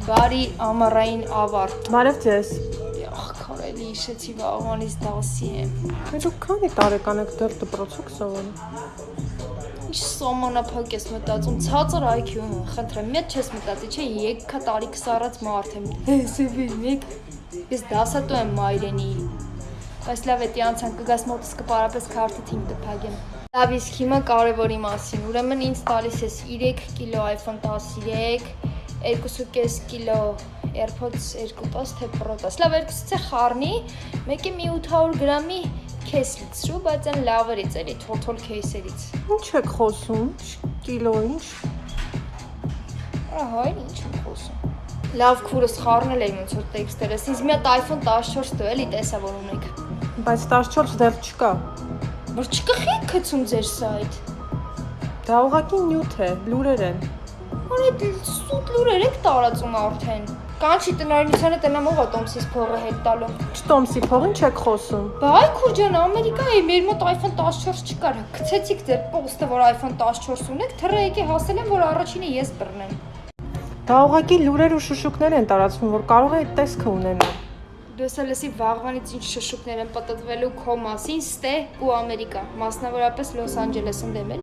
Բարի ամառային ավարտ։ Բարև ձեզ։ Քարելի իշեցի վաղվանից դասի եմ։ Դուք քանի տարեկան եք դեռ դպրոց եք սովորում։ Ինչ սոմանափակ ես մտածում, ցածր IQ-ում, խնդրեմ, մեծ չես մտածի, չէ, եկա տարիքս առած մարդ եմ։ Հեսեվի մեկ։ Ես դասատու եմ մայրենի։ Բայց լավ է, դի անցան կգաս մոտս կպարապես քարտը թիմ տփագեմ։ Լավ, իսկ հիմա կարևորի մասին։ Ուրեմն ինձ տալիս ես 3 կիլո iPhone 13, 2.5 կիլո AirPods 2.10 թե Pro-10։ Լավ, երկուսից է խառնի, մեկը մի 800 գրամի քեյս լցրու, բայց այն լավերից էլի, թոթոլ քեյսերից։ Ինչ եք խոսում, կիլո ինչ։ Ահա, ինչ եմ խոսում։ Լավ, քուրս խառնել եմ ոնց որ տեքստեր ես, ինձ մի հատ iPhone 14 տու էլի, տեսա որ ունեք։ Բայց 14 դեռ չկա։ Որ չկխի գցում ձեր սայթ։ Դա ուղղակի նյութ է, լուրեր են։ Արդ սուտ լուրեր եք տարածում արդեն։ Կանչի տնօրինությանը տենամ ով է Տոմսից փողը հետ տալու։ Չտոմսի փող ինչ եք խոսում։ Բայ քուրջան, Ամերիկայի մեր մոտ iPhone 14 չկար։ Գցեցիք ձեր պոստը, որ iPhone 14 ունեք, թռը եկի հասել եմ, որ առաջինը ես բռնեմ։ Դա ուղղակի լուրեր ու շշուկներ են տարածվում, որ կարող է այդ տեսքը ունենալ։ Դու ես լսի վաղվանից ինչ շշուկներ են պատտվելու քո մասին, ստե ու Ամերիկա, մասնավորապես Լոս Անջելեսում դեմ էլ։